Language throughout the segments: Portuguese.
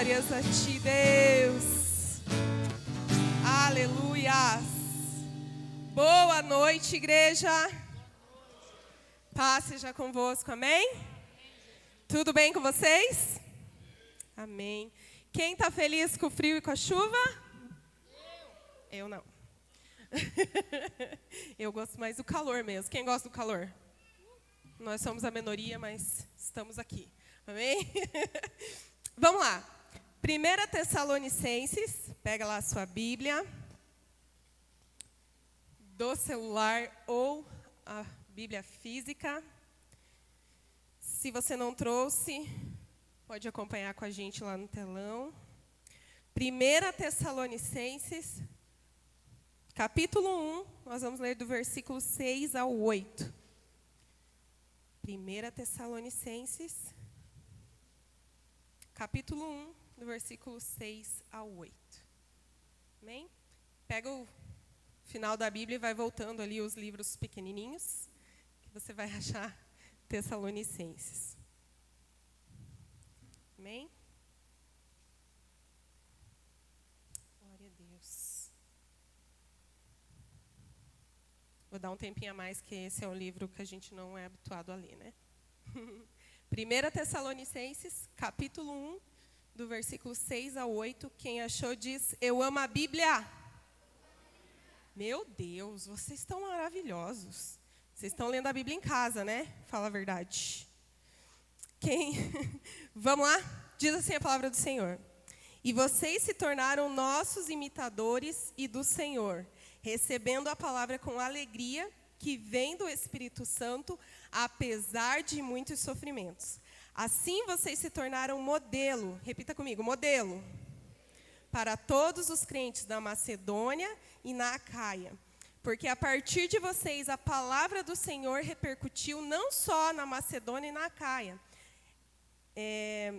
Glórias a ti, Deus. Aleluias. Boa noite, igreja. Paz seja convosco, amém? Tudo bem com vocês? Amém. Quem está feliz com o frio e com a chuva? Eu não. Eu gosto mais do calor mesmo. Quem gosta do calor? Nós somos a minoria, mas estamos aqui. Amém? Vamos lá. 1 Tessalonicenses, pega lá a sua Bíblia, do celular ou a Bíblia física. Se você não trouxe, pode acompanhar com a gente lá no telão. 1 Tessalonicenses, capítulo 1, nós vamos ler do versículo 6 ao 8. 1 Tessalonicenses, capítulo 1, do versículo 6 ao 8. Amém? Pega o final da Bíblia e vai voltando ali os livros pequenininhos, que você vai achar Tessalonicenses. Amém? Glória a Deus. Vou dar um tempinho a mais, que esse é um livro que a gente não é habituado a ler, né? 1 Tessalonicenses, capítulo 1, do versículo 6 ao 8. Quem achou diz, eu amo a Bíblia. Meu Deus, vocês estão maravilhosos. Vocês estão lendo a Bíblia em casa, né? Fala a verdade. Vamos lá? Diz assim a palavra do Senhor. E vocês se tornaram nossos imitadores e do Senhor, recebendo a palavra com alegria, que vem do Espírito Santo, apesar de muitos sofrimentos. Assim vocês se tornaram modelo, repita comigo, modelo, para todos os crentes da Macedônia e na Acaia. Porque a partir de vocês a palavra do Senhor repercutiu não só na Macedônia e na Acaia,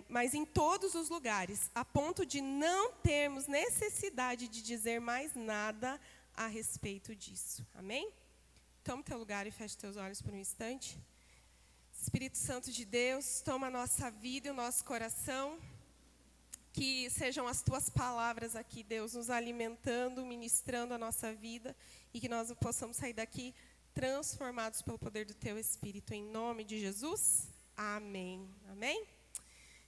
mas em todos os lugares, a ponto de não termos necessidade de dizer mais nada a respeito disso. Amém? Toma teu lugar e feche teus olhos por um instante. Espírito Santo de Deus, toma a nossa vida e o nosso coração. Que sejam as tuas palavras aqui, Deus, nos alimentando, ministrando a nossa vida. E que nós possamos sair daqui transformados pelo poder do teu Espírito. Em nome de Jesus, amém. Amém?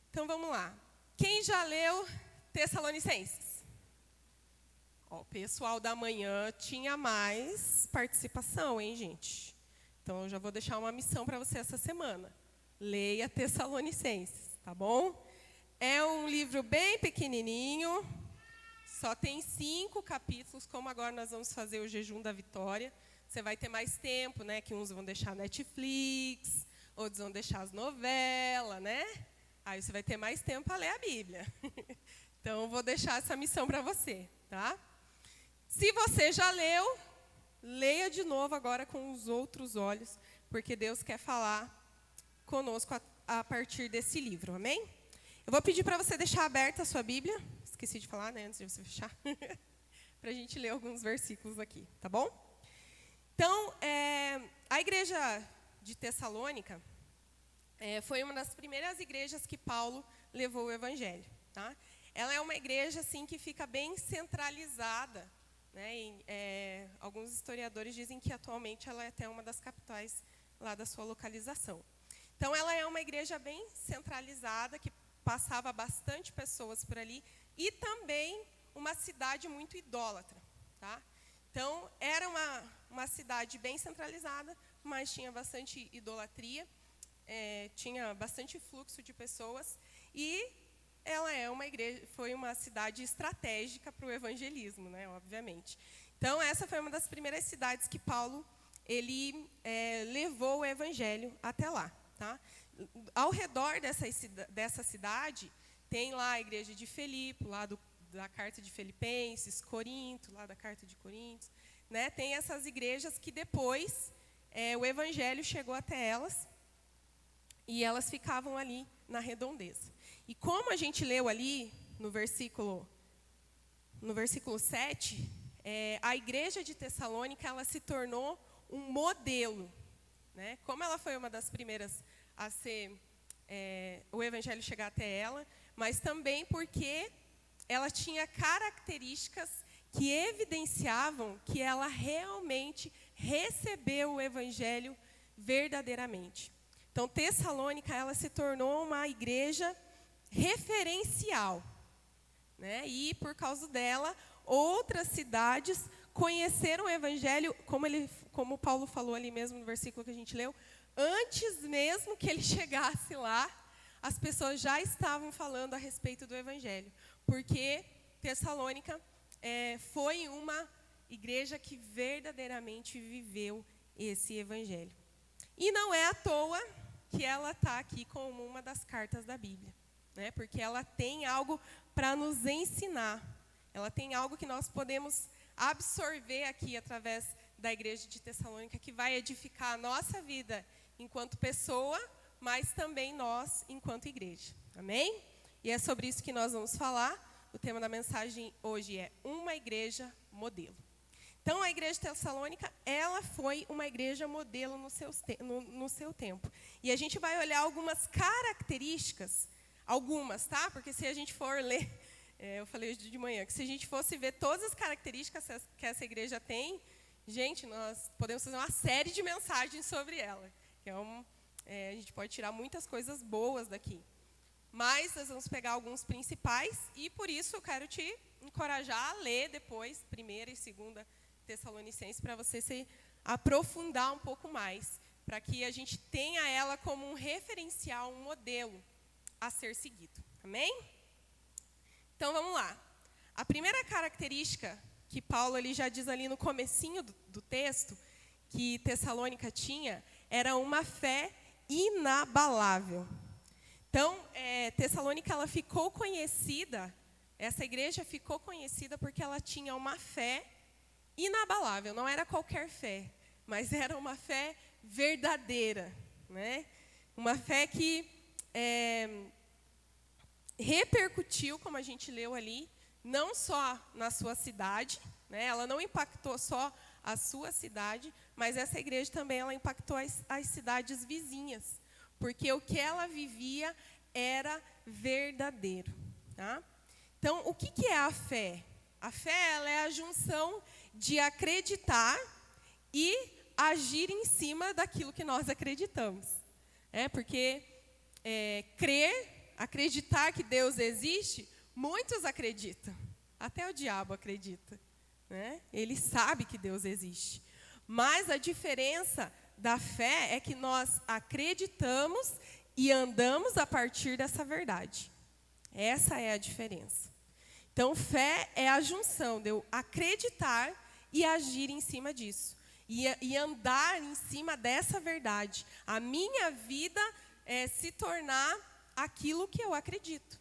Então vamos lá. Quem já leu Tessalonicenses? Ó, o pessoal da manhã tinha mais participação, hein, gente? Então, eu já vou deixar uma missão para você essa semana. Leia Tessalonicenses, tá bom? É um livro bem pequenininho, só tem 5 capítulos, como agora nós vamos fazer o jejum da vitória. Você vai ter mais tempo, né? Que uns vão deixar Netflix, outros vão deixar as novelas, né? Aí você vai ter mais tempo para ler a Bíblia. Então, eu vou deixar essa missão para você, tá? Se você já leu, leia de novo agora com os outros olhos, porque Deus quer falar conosco a partir desse livro, amém? Eu vou pedir para você deixar aberta a sua Bíblia, esqueci de falar, né, antes de você fechar, para a gente ler alguns versículos aqui, tá bom? Então, a igreja de Tessalônica foi uma das primeiras igrejas que Paulo levou o evangelho, tá? Ela é uma igreja assim, que fica bem centralizada, né? Alguns historiadores dizem que atualmente ela é até uma das capitais lá da sua localização. Então, ela é uma igreja bem centralizada, que passava bastante pessoas por ali, e também uma cidade muito idólatra. Tá? Então, era uma cidade bem centralizada, mas tinha bastante idolatria, tinha bastante fluxo de pessoas, e ela foi uma cidade estratégica para o evangelismo, né, obviamente. Então, essa foi uma das primeiras cidades que Paulo levou o evangelho até lá. Tá? Ao redor dessa cidade, tem lá a igreja de Filipe, lá da carta de Filipenses, Corinto, lá da carta de Coríntios. Né? Tem essas igrejas que depois o evangelho chegou até elas, e elas ficavam ali na redondeza. E como a gente leu ali no versículo 7, a igreja de Tessalônica ela se tornou um modelo. Né? Como ela foi uma das primeiras a ser o evangelho chegar até ela, mas também porque ela tinha características que evidenciavam que ela realmente recebeu o evangelho verdadeiramente. Então, Tessalônica, ela se tornou uma igreja referencial, né? E, por causa dela, outras cidades conheceram o evangelho, como Paulo falou ali mesmo no versículo que a gente leu, antes mesmo que ele chegasse lá, as pessoas já estavam falando a respeito do evangelho, porque Tessalônica foi uma igreja que verdadeiramente viveu esse evangelho. E não é à toa que ela está aqui como uma das cartas da Bíblia, né? Porque ela tem algo para nos ensinar. Ela tem algo que nós podemos absorver aqui através da igreja de Tessalônica, que vai edificar a nossa vida enquanto pessoa, mas também nós enquanto igreja. Amém? E é sobre isso que nós vamos falar. O tema da mensagem hoje é uma igreja modelo. Então, a igreja de Tessalônica, ela foi uma igreja modelo no seu tempo. E a gente vai olhar algumas características, algumas, tá? Porque se a gente for ler, eu falei hoje de manhã, que se a gente fosse ver todas as características que essa igreja tem, gente, nós podemos fazer uma série de mensagens sobre ela. Que a gente pode tirar muitas coisas boas daqui. Mas nós vamos pegar alguns principais e, por isso, eu quero te encorajar a ler depois, 1ª e 2ª Tessalonicenses, para você se aprofundar um pouco mais, para que a gente tenha ela como um referencial, um modelo a ser seguido. Amém? Então, vamos lá. A primeira característica que Paulo ele já diz ali no comecinho do texto, que Tessalônica tinha, era uma fé inabalável. Então, Tessalônica, ela ficou conhecida, essa igreja ficou conhecida porque ela tinha uma fé inabalável. Não era qualquer fé, mas era uma fé verdadeira, né? Uma fé que repercutiu, como a gente leu ali, não só na sua cidade, né? Ela não impactou só a sua cidade, mas essa igreja também ela impactou as cidades vizinhas, porque o que ela vivia era verdadeiro, tá? Então, o que é a fé? A fé ela é a junção de acreditar e agir em cima daquilo que nós acreditamos. Porque crer, acreditar que Deus existe, muitos acreditam. Até o diabo acredita, né? Ele sabe que Deus existe. Mas a diferença da fé é que nós acreditamos e andamos a partir dessa verdade. Essa é a diferença. Então, fé é a junção de eu acreditar e agir em cima disso. E andar em cima dessa verdade. A minha vida se tornar aquilo que eu acredito.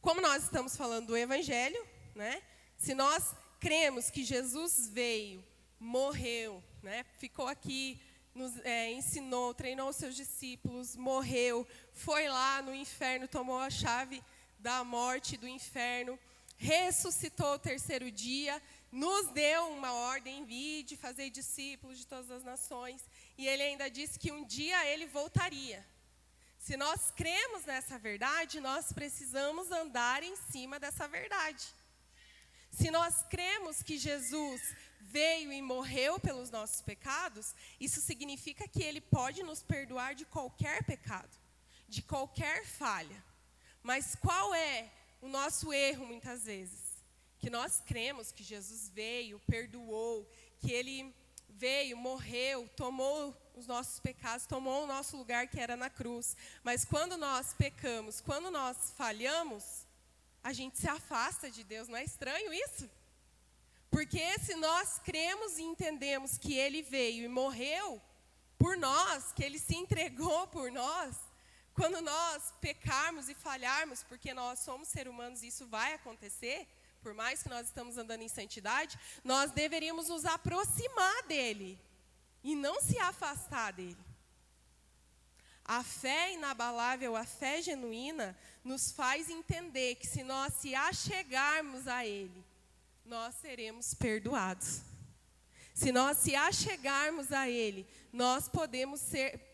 Como nós estamos falando do Evangelho, né? Se nós cremos que Jesus veio, morreu, né? Ficou aqui, nos ensinou, treinou os seus discípulos, morreu, foi lá no inferno, tomou a chave da morte do inferno, ressuscitou ao 3º dia, nos deu uma ordem, vinde, fazer discípulos de todas as nações, e ele ainda disse que um dia ele voltaria. Se nós cremos nessa verdade, nós precisamos andar em cima dessa verdade. Se nós cremos que Jesus veio e morreu pelos nossos pecados, isso significa que ele pode nos perdoar de qualquer pecado, de qualquer falha. Mas qual é o nosso erro muitas vezes? Que nós cremos que Jesus veio, perdoou, que ele veio, morreu, tomou os nossos pecados, tomou o nosso lugar que era na cruz. Mas quando nós pecamos, quando nós falhamos, a gente se afasta de Deus. Não é estranho isso? Porque se nós cremos e entendemos que ele veio e morreu por nós, que ele se entregou por nós, quando nós pecarmos e falharmos, porque nós somos seres humanos e isso vai acontecer, por mais que nós estamos andando em santidade, nós deveríamos nos aproximar dele e não se afastar dele. A fé inabalável, a fé genuína, nos faz entender que se nós se achegarmos a ele, nós seremos perdoados. Se nós se achegarmos a ele, nós podemos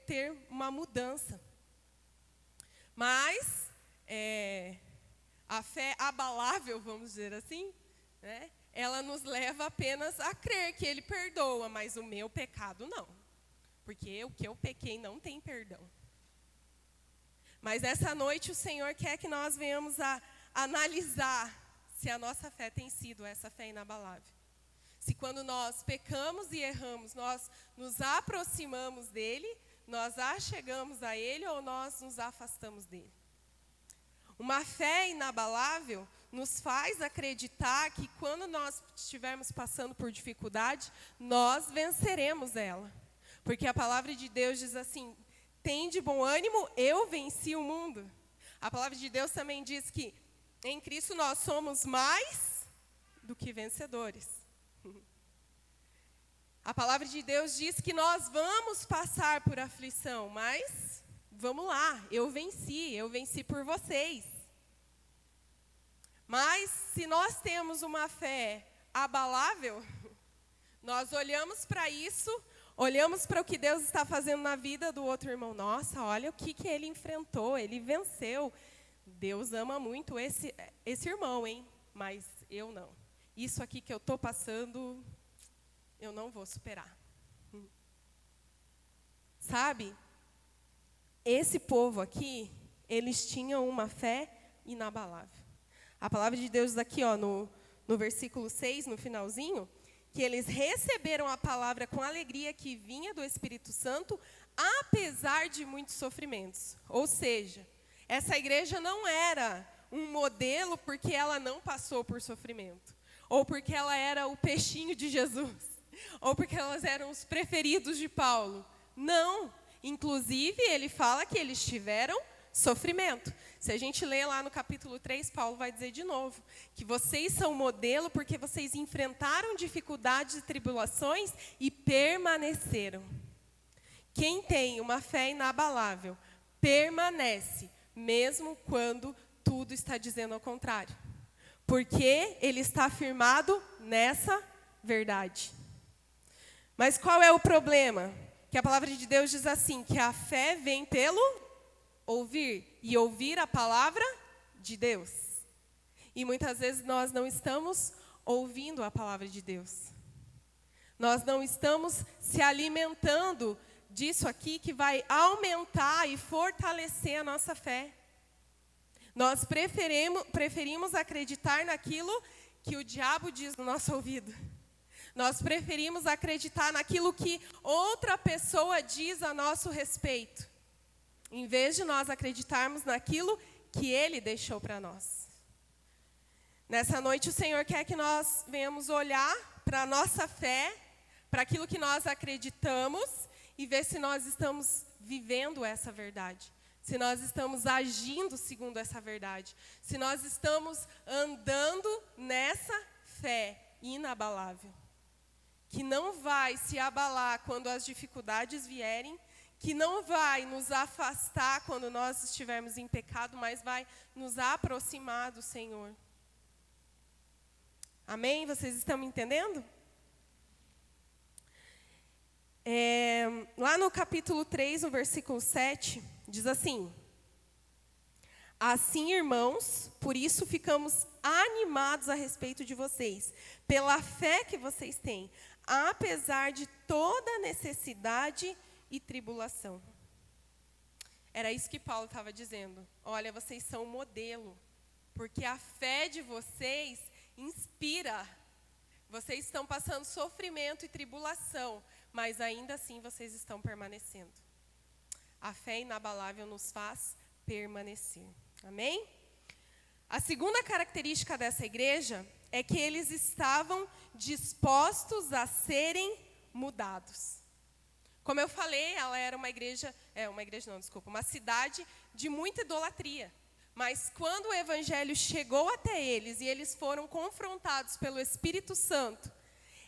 ter uma mudança. Mas a fé abalável, vamos dizer assim, né? Ela nos leva apenas a crer que Ele perdoa, mas o meu pecado não. Porque o que eu pequei não tem perdão. Mas essa noite o Senhor quer que nós venhamos a analisar se a nossa fé tem sido essa fé inabalável. Se quando nós pecamos e erramos, nós nos aproximamos dEle, nós achegamos a Ele ou nós nos afastamos dEle. Uma fé inabalável nos faz acreditar que quando nós estivermos passando por dificuldade, nós venceremos ela. Porque a palavra de Deus diz assim, tem de bom ânimo, eu venci o mundo. A palavra de Deus também diz que em Cristo nós somos mais do que vencedores. A palavra de Deus diz que nós vamos passar por aflição, mas vamos lá, eu venci por vocês. Mas se nós temos uma fé abalável, nós olhamos para isso, olhamos para o que Deus está fazendo na vida do outro irmão. Nossa, olha o que ele enfrentou, ele venceu. Deus ama muito esse irmão, hein? Mas eu não. Isso aqui que eu estou passando, eu não vou superar. Sabe? Esse povo aqui, eles tinham uma fé inabalável. A palavra de Deus aqui, ó, no versículo 6, no finalzinho, que eles receberam a palavra com alegria que vinha do Espírito Santo, apesar de muitos sofrimentos. Ou seja, essa igreja não era um modelo porque ela não passou por sofrimento, ou porque ela era o peixinho de Jesus, ou porque elas eram os preferidos de Paulo. Não. Inclusive, ele fala que eles tiveram sofrimento. Se a gente ler lá no capítulo 3, Paulo vai dizer de novo, que vocês são modelo porque vocês enfrentaram dificuldades e tribulações e permaneceram. Quem tem uma fé inabalável, permanece, mesmo quando tudo está dizendo ao contrário. Porque ele está firmado nessa verdade. Mas qual é o problema? Que a palavra de Deus diz assim, que a fé vem pelo ouvir, e ouvir a palavra de Deus. E muitas vezes nós não estamos ouvindo a palavra de Deus. Nós não estamos se alimentando disso aqui que vai aumentar e fortalecer a nossa fé. Nós preferimos acreditar naquilo que o diabo diz no nosso ouvido. Nós preferimos acreditar naquilo que outra pessoa diz a nosso respeito, em vez de nós acreditarmos naquilo que Ele deixou para nós. Nessa noite o Senhor quer que nós venhamos olhar para a nossa fé, para aquilo que nós acreditamos e ver se nós estamos vivendo essa verdade. Se nós estamos agindo segundo essa verdade. Se nós estamos andando nessa fé inabalável. Que não vai se abalar quando as dificuldades vierem, que não vai nos afastar quando nós estivermos em pecado, mas vai nos aproximar do Senhor. Amém? Vocês estão me entendendo? Lá no capítulo 3, no versículo 7, diz assim: assim, irmãos, por isso ficamos animados a respeito de vocês, pela fé que vocês têm, apesar de toda necessidade e tribulação. Era isso que Paulo estava dizendo. Olha, vocês são um modelo, porque a fé de vocês inspira. Vocês estão passando sofrimento e tribulação, mas ainda assim vocês estão permanecendo. A fé inabalável nos faz permanecer. Amém? A segunda característica dessa igreja é que eles estavam dispostos a serem mudados. Como eu falei, ela era uma cidade de muita idolatria. Mas quando o evangelho chegou até eles e eles foram confrontados pelo Espírito Santo,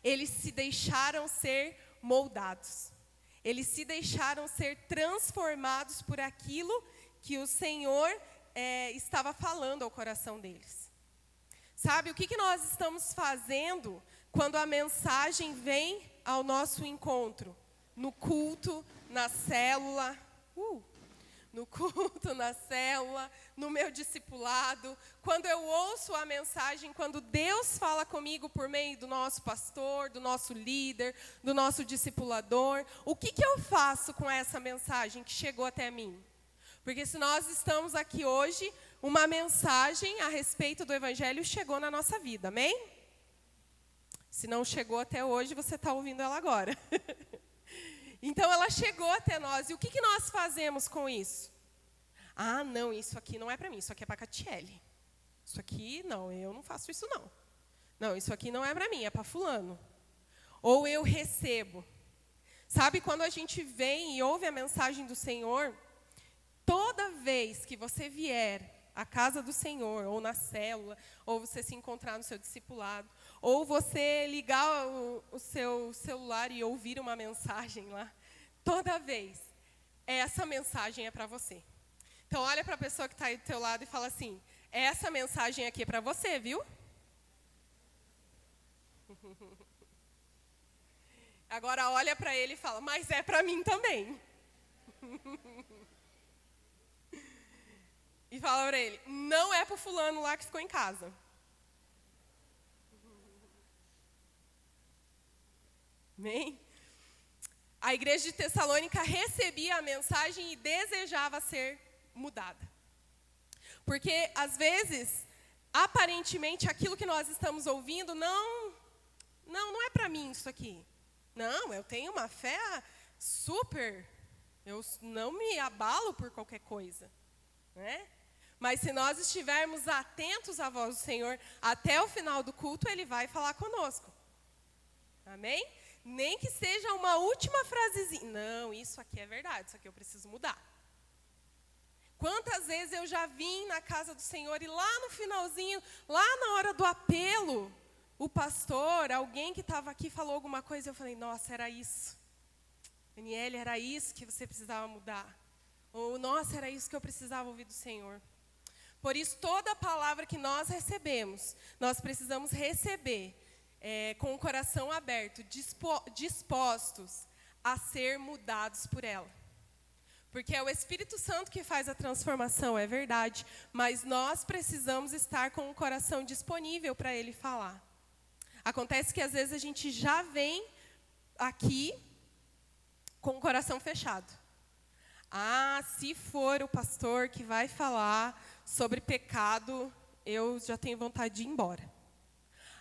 eles se deixaram ser moldados. Eles se deixaram ser transformados por aquilo que o Senhor estava falando ao coração deles. Sabe, o que nós estamos fazendo quando a mensagem vem ao nosso encontro? No culto, na célula. no culto, na célula, no meu discipulado, quando eu ouço a mensagem, quando Deus fala comigo por meio do nosso pastor, do nosso líder, do nosso discipulador, o que eu faço com essa mensagem que chegou até mim? Porque se nós estamos aqui hoje, uma mensagem a respeito do Evangelho chegou na nossa vida, amém? Se não chegou até hoje, você está ouvindo ela agora. Então, ela chegou até nós. E o que nós fazemos com isso? Ah, não, isso aqui não é para mim. Isso aqui é para a Catiele. Isso aqui, não, eu não faço isso, não. Não, isso aqui não é para mim, é para fulano. Ou eu recebo. Sabe, quando a gente vem e ouve a mensagem do Senhor, toda vez que você vier à casa do Senhor, ou na célula, ou você se encontrar no seu discipulado, ou você ligar o seu celular e ouvir uma mensagem lá, toda vez, essa mensagem é para você. Então, olha para a pessoa que está aí do teu lado e fala assim, essa mensagem aqui é para você, viu? Agora, olha para ele e fala, mas é para mim também. E fala para ele, não é para o fulano lá que ficou em casa. Amém? A igreja de Tessalônica recebia a mensagem e desejava ser mudada. Porque, às vezes, aparentemente, aquilo que nós estamos ouvindo, não é para mim isso aqui. Não, eu tenho uma fé super, eu não me abalo por qualquer coisa, né? Mas se nós estivermos atentos à voz do Senhor, até o final do culto, Ele vai falar conosco. Amém? Nem que seja uma última frasezinha. Não, isso aqui é verdade, isso aqui eu preciso mudar. Quantas vezes eu já vim na casa do Senhor e lá no finalzinho, lá na hora do apelo, o pastor, alguém que estava aqui falou alguma coisa e eu falei, nossa, era isso. Daniele, era isso que você precisava mudar. Ou, nossa, era isso que eu precisava ouvir do Senhor. Por isso, toda a palavra que nós recebemos, nós precisamos receber com o coração aberto, dispostos a ser mudados por ela. Porque é o Espírito Santo que faz a transformação, é verdade. Mas nós precisamos estar com o coração disponível para Ele falar. Acontece que às vezes a gente já vem aqui com o coração fechado. Ah, se for o pastor que vai falar sobre pecado, eu já tenho vontade de ir embora.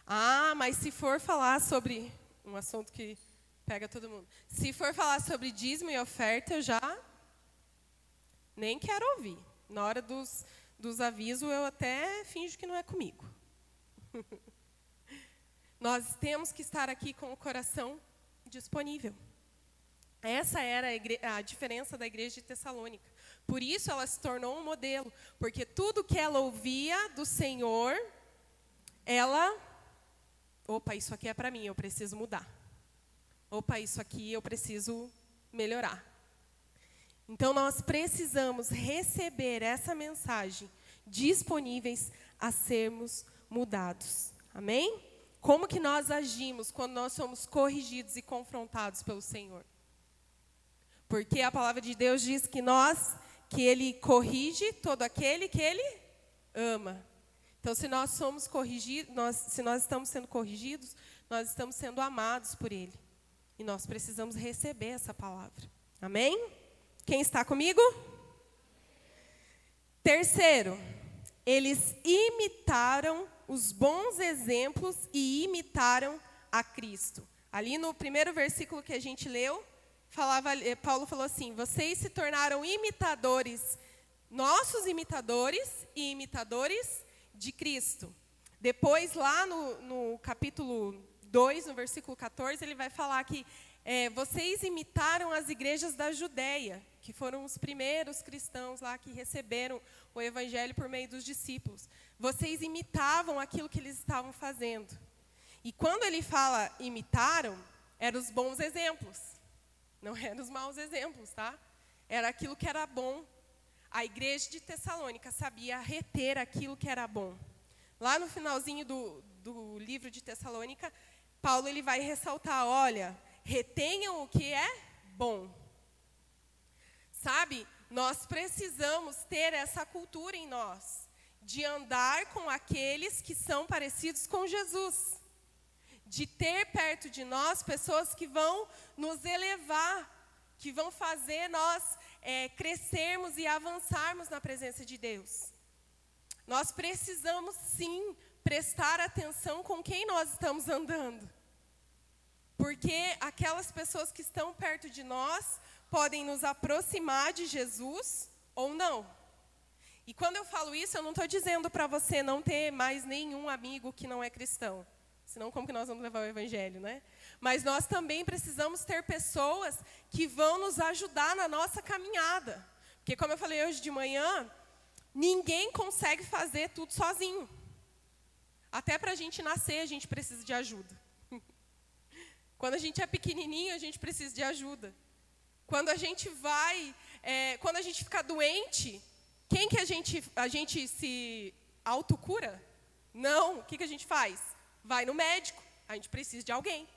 Ah, mas se for falar sobre um assunto que pega todo mundo. Se for falar sobre dízimo e oferta, eu já nem quero ouvir. Na hora dos avisos, eu até finjo que não é comigo. Nós temos que estar aqui com o coração disponível. Essa era a diferença da igreja de Tessalônica. Por isso ela se tornou um modelo. Porque tudo que ela ouvia do Senhor, ela... Opa, isso aqui é para mim, eu preciso mudar. Opa, isso aqui eu preciso melhorar. Então, nós precisamos receber essa mensagem disponíveis a sermos mudados. Amém? Como que nós agimos quando nós somos corrigidos e confrontados pelo Senhor? Porque a palavra de Deus diz que Ele corrige todo aquele que Ele ama. Então, se nós somos corrigidos, se nós estamos sendo corrigidos, nós estamos sendo amados por Ele. E nós precisamos receber essa palavra. Amém? Quem está comigo? Terceiro, eles imitaram os bons exemplos e imitaram a Cristo. Ali no primeiro versículo que a gente leu, Paulo falou assim, vocês se tornaram imitadores, nossos imitadores e imitadores de Cristo. Depois, lá no capítulo 2, no versículo 14, ele vai falar que vocês imitaram as igrejas da Judéia, que foram os primeiros cristãos lá que receberam o evangelho por meio dos discípulos. Vocês imitavam aquilo que eles estavam fazendo. E quando ele fala imitaram, eram os bons exemplos. Não eram os maus exemplos, tá? Era aquilo que era bom. A igreja de Tessalônica sabia reter aquilo que era bom. Lá no finalzinho do livro de Tessalônica, Paulo ele vai ressaltar, olha, retenham o que é bom. Sabe, nós precisamos ter essa cultura em nós, de andar com aqueles que são parecidos com Jesus, de ter perto de nós pessoas que vão nos elevar, que vão fazer nós crescermos e avançarmos na presença de Deus. Nós precisamos, sim, prestar atenção com quem nós estamos andando. Porque aquelas pessoas que estão perto de nós podem nos aproximar de Jesus ou não. E quando eu falo isso, eu não estou dizendo para você não ter mais nenhum amigo que não é cristão. Senão, como que nós vamos levar o evangelho, né? Mas nós também precisamos ter pessoas que vão nos ajudar na nossa caminhada. Porque, como eu falei hoje de manhã, ninguém consegue fazer tudo sozinho. Até para a gente nascer, a gente precisa de ajuda. Quando a gente é pequenininho, a gente precisa de ajuda. Quando a gente quando a gente fica doente, quem que a gente se autocura? Não, o que a gente faz? Vai no médico, a gente precisa de alguém.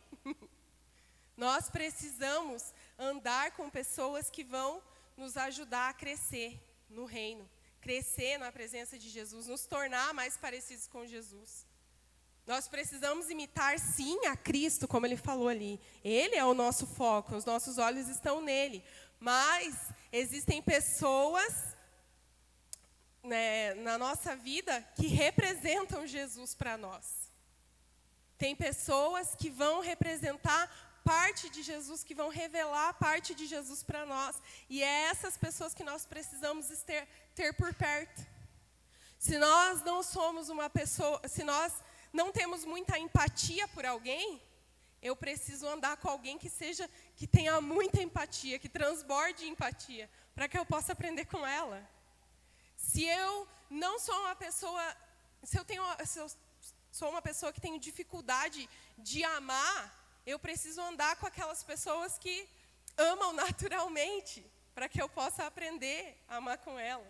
Nós precisamos andar com pessoas que vão nos ajudar a crescer no reino, crescer na presença de Jesus, nos tornar mais parecidos com Jesus. Nós precisamos imitar, sim, a Cristo, como ele falou ali. Ele é o nosso foco, os nossos olhos estão nele. Mas existem pessoas, né, na nossa vida que representam Jesus para nós. Tem pessoas que vão representar parte de Jesus, que vão revelar parte de Jesus para nós. E é essas pessoas que nós precisamos ter por perto. Se nós não somos uma pessoa, se nós não temos muita empatia por alguém, eu preciso andar com alguém que tenha muita empatia, que transborde empatia, para que eu possa aprender com ela. Se eu não sou uma pessoa, se eu sou uma pessoa que tenho dificuldade de amar, eu preciso andar com aquelas pessoas que amam naturalmente, para que eu possa aprender a amar com ela.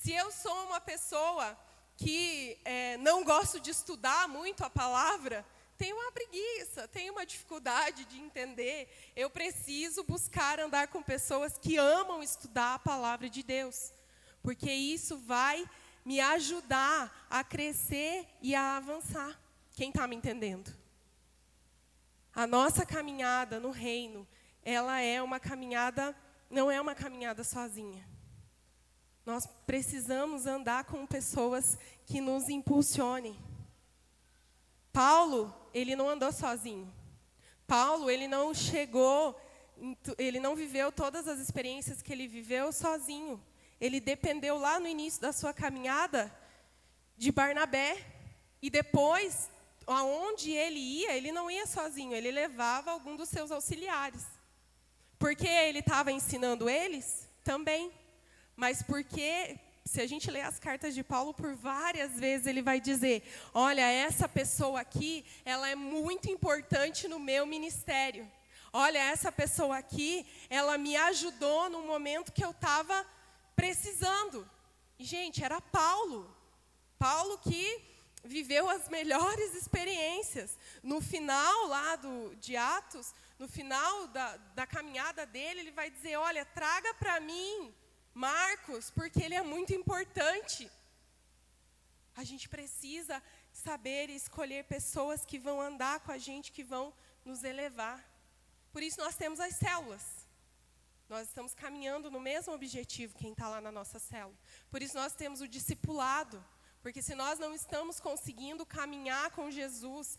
Se eu sou uma pessoa que não gosto de estudar muito a palavra, tenho uma preguiça, tenho uma dificuldade de entender, eu preciso buscar andar com pessoas que amam estudar a palavra de Deus, porque isso vai me ajudar a crescer e a avançar. Quem está me entendendo? A nossa caminhada no reino, ela é uma caminhada, não é uma caminhada sozinha. Nós precisamos andar com pessoas que nos impulsionem. Paulo, ele não andou sozinho. Paulo, ele não viveu todas as experiências que ele viveu sozinho. Ele dependeu lá no início da sua caminhada de Barnabé. E depois, aonde ele ia, ele não ia sozinho, ele levava algum dos seus auxiliares. Porque ele estava ensinando eles? Também. Mas porque, se a gente ler as cartas de Paulo, por várias vezes ele vai dizer, olha, essa pessoa aqui, ela é muito importante no meu ministério. Olha, essa pessoa aqui, ela me ajudou no momento que eu estava precisando. E, gente, era Paulo. Paulo que viveu as melhores experiências. No final lá de Atos, no final da caminhada dele, ele vai dizer, olha, traga para mim Marcos, porque ele é muito importante. A gente precisa saber e escolher pessoas que vão andar com a gente, que vão nos elevar. Por isso nós temos as células. Nós estamos caminhando no mesmo objetivo, quem está lá na nossa célula. Por isso nós temos o discipulado. Porque se nós não estamos conseguindo caminhar com Jesus,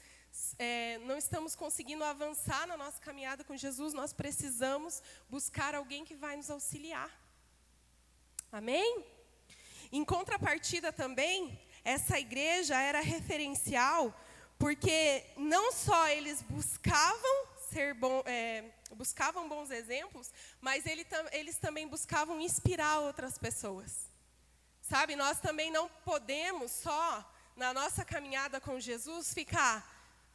não estamos conseguindo avançar na nossa caminhada com Jesus, nós precisamos buscar alguém que vai nos auxiliar. Amém? Em contrapartida também, essa igreja era referencial, porque não só eles buscavam bons exemplos, mas eles também buscavam inspirar outras pessoas. Sabe, nós também não podemos só, na nossa caminhada com Jesus, ficar,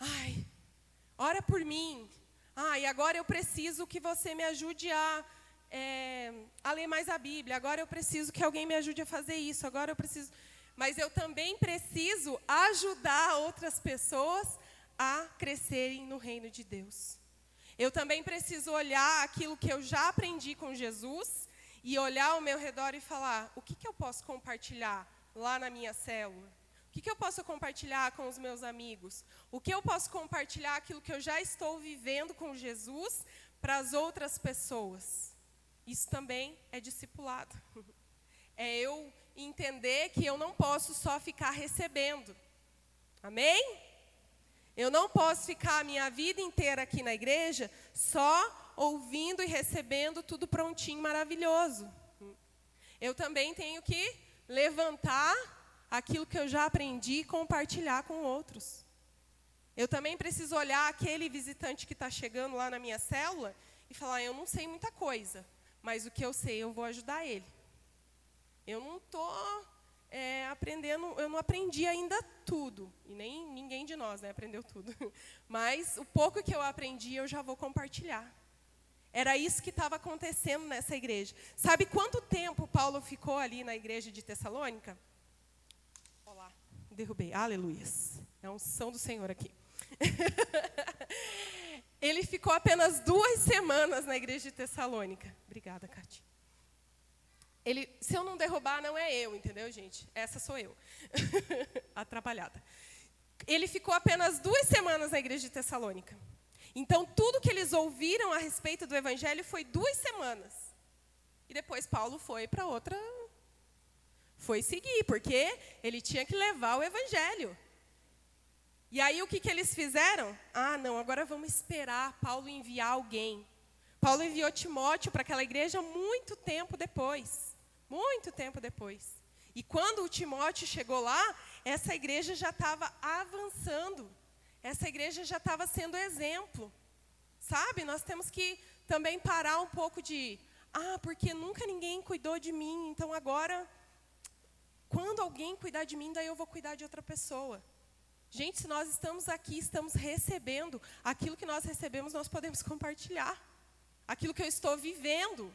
ai, ora por mim, e agora eu preciso que você me ajude a ler mais a Bíblia, agora eu preciso que alguém me ajude a fazer isso, agora eu preciso... Mas eu também preciso ajudar outras pessoas a crescerem no reino de Deus. Eu também preciso olhar aquilo que eu já aprendi com Jesus e olhar ao meu redor e falar, o que eu posso compartilhar lá na minha célula? O que eu posso compartilhar com os meus amigos? O que eu posso compartilhar aquilo que eu já estou vivendo com Jesus para as outras pessoas? Isso também é discipulado. É eu entender que eu não posso só ficar recebendo. Amém? Eu não posso ficar a minha vida inteira aqui na igreja só ouvindo e recebendo tudo prontinho, maravilhoso. Eu também tenho que levantar aquilo que eu já aprendi e compartilhar com outros. Eu também preciso olhar aquele visitante que está chegando lá na minha célula e falar, eu não sei muita coisa, mas o que eu sei, eu vou ajudar ele. Eu não estou aprendendo, eu não aprendi ainda tudo, e nem ninguém de nós, né, aprendeu tudo. Mas o pouco que eu aprendi, eu já vou compartilhar. Era isso que estava acontecendo nessa igreja. Sabe quanto tempo Paulo ficou ali na igreja de Tessalônica? Olá, derrubei, aleluias. É a unção do Senhor aqui. Ele ficou apenas 2 semanas na igreja de Tessalônica. Obrigada, Cátia. Se eu não derrubar, não é eu, entendeu, gente? Essa sou eu. Atrapalhada. Ele ficou apenas 2 semanas na igreja de Tessalônica. Então, tudo que eles ouviram a respeito do evangelho foi 2 semanas. E depois Paulo foi para outra... Foi seguir, porque ele tinha que levar o evangelho. E aí, o que eles fizeram? Ah, não, agora vamos esperar Paulo enviar alguém. Paulo enviou Timóteo para aquela igreja muito tempo depois. Muito tempo depois. E quando o Timóteo chegou lá, essa igreja já estava avançando. Essa igreja já estava sendo exemplo. Sabe? Nós temos que também parar um pouco de... porque nunca ninguém cuidou de mim, então agora, quando alguém cuidar de mim, daí eu vou cuidar de outra pessoa. Gente, se nós estamos aqui, estamos recebendo, aquilo que nós recebemos, nós podemos compartilhar. Aquilo que eu estou vivendo.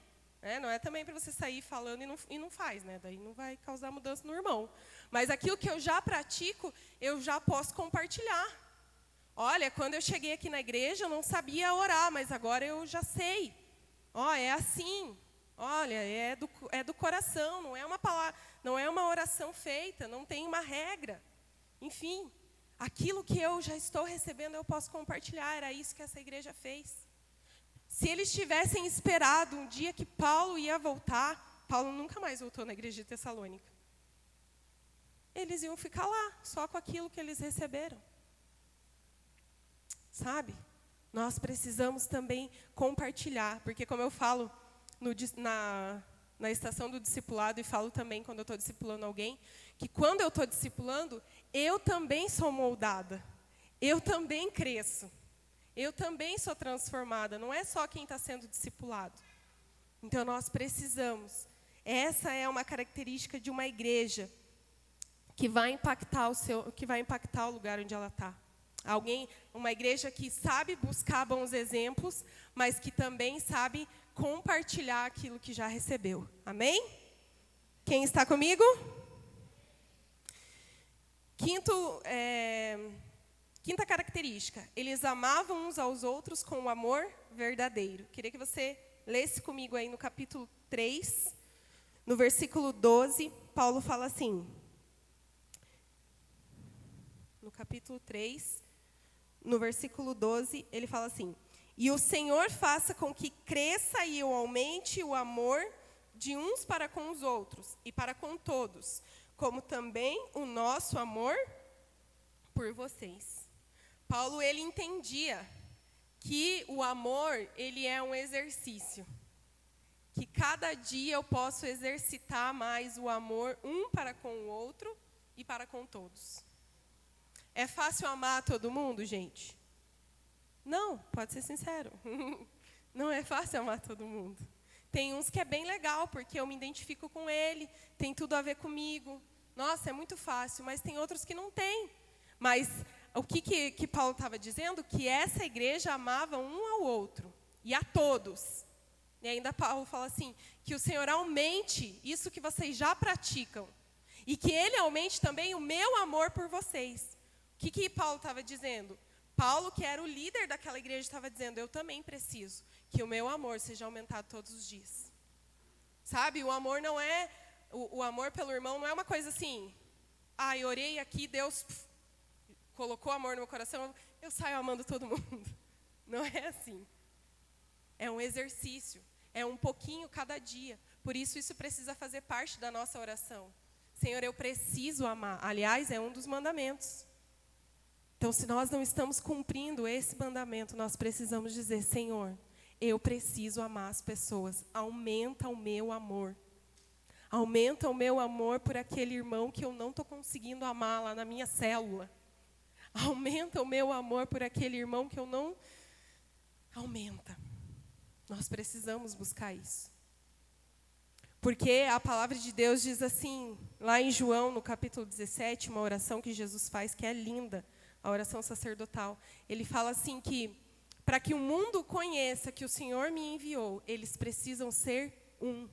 Não é também para você sair falando e não faz, né? Daí não vai causar mudança no irmão. Mas aquilo que eu já pratico, eu já posso compartilhar. Olha, quando eu cheguei aqui na igreja, eu não sabia orar, mas agora eu já sei. É assim. Olha, é do coração, não é uma palavra, não é uma oração feita, não tem uma regra. Enfim, aquilo que eu já estou recebendo, eu posso compartilhar. Era isso que essa igreja fez. Se eles tivessem esperado um dia que Paulo ia voltar, Paulo nunca mais voltou na igreja de Tessalônica. Eles iam ficar lá, só com aquilo que eles receberam. Sabe? Nós precisamos também compartilhar, porque como eu falo na estação do discipulado, e falo também quando eu estou discipulando alguém, que quando eu estou discipulando, eu também sou moldada, eu também cresço. Eu também sou transformada, não é só quem está sendo discipulado. Então, nós precisamos. Essa é uma característica de uma igreja que vai impactar o lugar onde ela está. Uma igreja que sabe buscar bons exemplos, mas que também sabe compartilhar aquilo que já recebeu. Amém? Quem está comigo? Quinta característica, eles amavam uns aos outros com um amor verdadeiro. Queria que você lesse comigo aí no capítulo 3, no versículo 12, Paulo fala assim. No capítulo 3, no versículo 12, ele fala assim: E o Senhor faça com que cresça e aumente o amor de uns para com os outros e para com todos, como também o nosso amor por vocês. Paulo, ele entendia que o amor, ele é um exercício. Que cada dia eu posso exercitar mais o amor um para com o outro e para com todos. É fácil amar todo mundo, gente? Não, pode ser sincero. Não é fácil amar todo mundo. Tem uns que é bem legal, porque eu me identifico com ele, tem tudo a ver comigo. Nossa, é muito fácil, mas tem outros que não tem. Mas o que Paulo estava dizendo? Que essa igreja amava um ao outro e a todos. E ainda Paulo fala assim, que o Senhor aumente isso que vocês já praticam. E que Ele aumente também o meu amor por vocês. O que Paulo estava dizendo? Paulo, que era o líder daquela igreja, estava dizendo, eu também preciso que o meu amor seja aumentado todos os dias. Sabe, o amor não é, o amor pelo irmão não é uma coisa assim, eu orei aqui, Deus colocou amor no meu coração, eu saio amando todo mundo. Não é assim. É um exercício, é um pouquinho cada dia. Por isso, isso precisa fazer parte da nossa oração. Senhor, eu preciso amar. Aliás, é um dos mandamentos. Então, se nós não estamos cumprindo esse mandamento, nós precisamos dizer, Senhor, eu preciso amar as pessoas. Aumenta o meu amor. Aumenta o meu amor por aquele irmão que eu não estou conseguindo amar lá na minha célula. Aumenta o meu amor por aquele irmão que eu não... Aumenta. Nós precisamos buscar isso. Porque a palavra de Deus diz assim, lá em João, no capítulo 17, uma oração que Jesus faz, que é linda, a oração sacerdotal. Ele fala assim que, para que o mundo conheça que o Senhor me enviou, eles precisam ser um.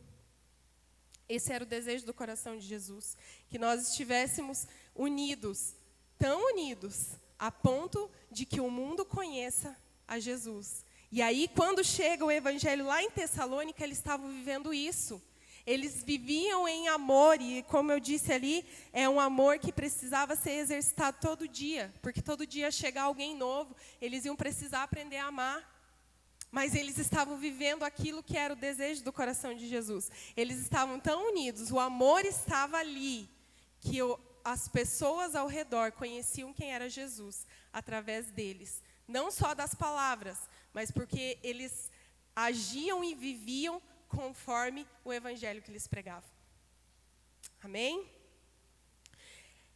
Esse era o desejo do coração de Jesus, que nós estivéssemos unidos, tão unidos, a ponto de que o mundo conheça a Jesus. E aí, quando chega o evangelho lá em Tessalônica, eles estavam vivendo isso. Eles viviam em amor, e como eu disse ali, é um amor que precisava ser exercitado todo dia, porque todo dia chegar alguém novo, eles iam precisar aprender a amar. Mas eles estavam vivendo aquilo que era o desejo do coração de Jesus. Eles estavam tão unidos, o amor estava ali, que as pessoas ao redor conheciam quem era Jesus, através deles. Não só das palavras, mas porque eles agiam e viviam conforme o evangelho que eles pregavam. Amém?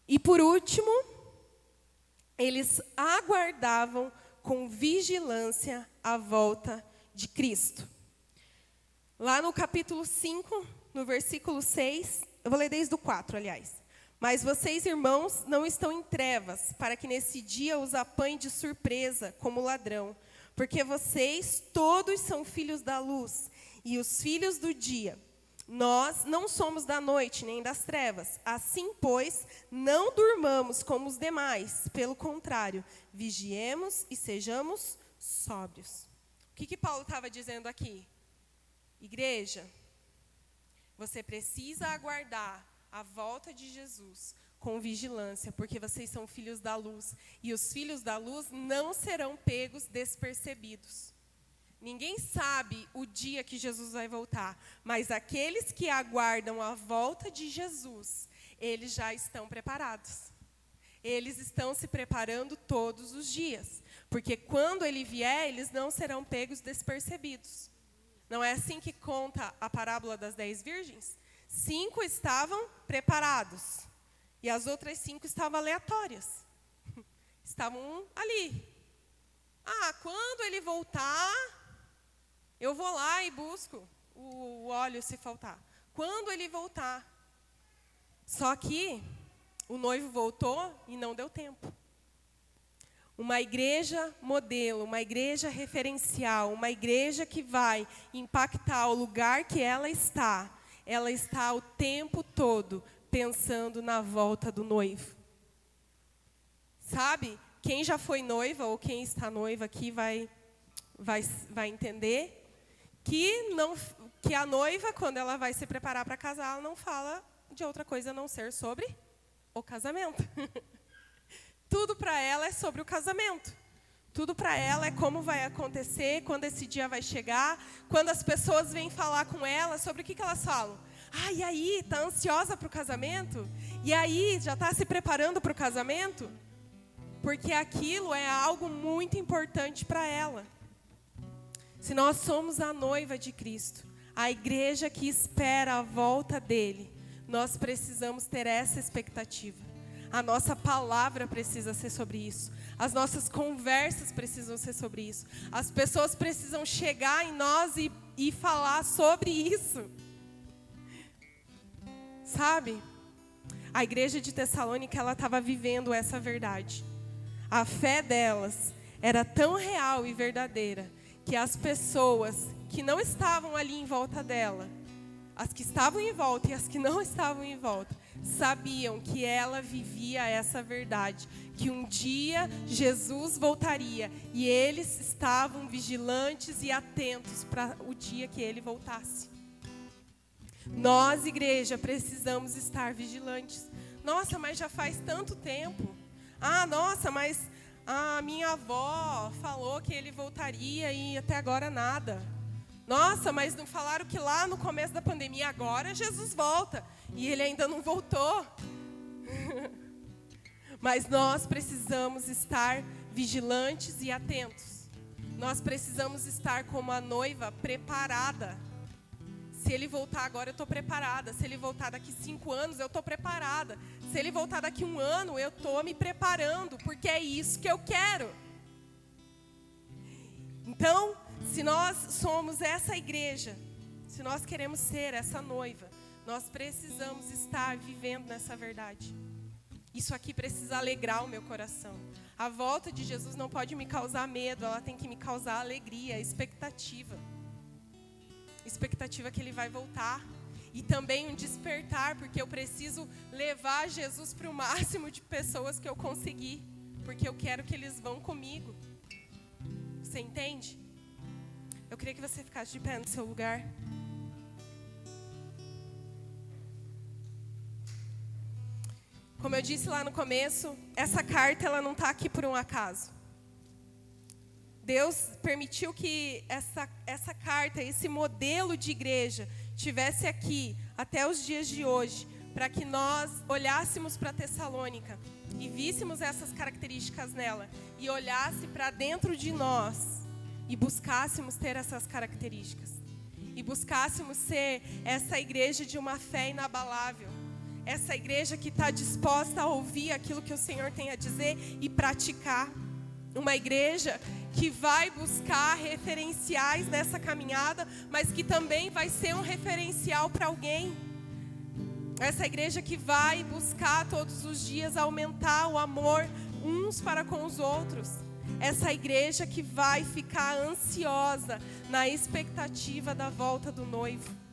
E por último, eles aguardavam com vigilância a volta de Cristo. Lá no capítulo 5, no versículo 6, eu vou ler desde o 4, aliás. Mas vocês, irmãos, não estão em trevas, para que nesse dia os apanhe de surpresa, como ladrão. Porque vocês todos são filhos da luz e os filhos do dia. Nós não somos da noite nem das trevas. Assim, pois, não durmamos como os demais. Pelo contrário, vigiemos e sejamos sóbrios. O que Paulo estava dizendo aqui? Igreja, você precisa aguardar a volta de Jesus com vigilância, porque vocês são filhos da luz. E os filhos da luz não serão pegos despercebidos. Ninguém sabe o dia que Jesus vai voltar, mas aqueles que aguardam a volta de Jesus, eles já estão preparados. Eles estão se preparando todos os dias, porque quando ele vier, eles não serão pegos despercebidos. Não é assim que conta a parábola das 10 virgens? 5 estavam preparados, e as outras 5 estavam aleatórias. Estavam ali. Quando ele voltar, eu vou lá e busco o óleo se faltar. Quando ele voltar. Só que o noivo voltou e não deu tempo. Uma igreja modelo, uma igreja referencial, uma igreja que vai impactar o lugar que ela está o tempo todo pensando na volta do noivo. Sabe? Quem já foi noiva ou quem está noiva aqui vai entender que a noiva, quando ela vai se preparar para casar, ela não fala de outra coisa a não ser sobre o casamento. Tudo para ela é sobre o casamento. Tudo para ela é como vai acontecer, quando esse dia vai chegar, quando as pessoas vêm falar com ela, sobre o que elas falam? E aí, está ansiosa para o casamento? E aí, já está se preparando para o casamento? Porque aquilo é algo muito importante para ela. Se nós somos a noiva de Cristo, a igreja que espera a volta dele, nós precisamos ter essa expectativa. A nossa palavra precisa ser sobre isso. As nossas conversas precisam ser sobre isso. As pessoas precisam chegar em nós e falar sobre isso. Sabe? A igreja de Tessalônica, ela estava vivendo essa verdade. A fé delas era tão real e verdadeira que as pessoas que não estavam ali em volta dela, as que estavam em volta e as que não estavam em volta, sabiam que ela vivia essa verdade, que um dia Jesus voltaria e eles estavam vigilantes e atentos para o dia que ele voltasse. Nós, igreja, precisamos estar vigilantes. Nossa, mas já faz tanto tempo. Ah, nossa, mas a minha avó falou que ele voltaria e até agora nada. Nossa, mas não falaram que lá no começo da pandemia agora Jesus volta e ele ainda não voltou. Mas nós precisamos estar vigilantes e atentos. Nós precisamos estar como a noiva preparada. Se ele voltar agora, eu estou preparada. Se ele voltar daqui 5 anos, eu estou preparada. Se ele voltar daqui 1 ano, eu estou me preparando, porque é isso que eu quero. Então, se nós somos essa igreja, se nós queremos ser essa noiva, nós precisamos estar vivendo nessa verdade. Isso aqui precisa alegrar o meu coração. A volta de Jesus não pode me causar medo, ela tem que me causar alegria, expectativa. Expectativa que ele vai voltar. E também um despertar, porque eu preciso levar Jesus para o máximo de pessoas que eu conseguir. Porque eu quero que eles vão comigo. Você entende? Eu queria que você ficasse de pé no seu lugar. Como eu disse lá no começo, essa carta ela não está aqui por um acaso. Deus permitiu que essa carta, esse modelo de igreja, estivesse aqui até os dias de hoje, para que nós olhássemos para Tessalônica e víssemos essas características nela, e olhasse para dentro de nós e buscássemos ter essas características, e buscássemos ser essa igreja de uma fé inabalável, essa igreja que está disposta a ouvir aquilo que o Senhor tem a dizer e praticar. Uma igreja que vai buscar referenciais nessa caminhada, mas que também vai ser um referencial para alguém. Essa igreja que vai buscar todos os dias aumentar o amor uns para com os outros. Essa igreja que vai ficar ansiosa na expectativa da volta do noivo.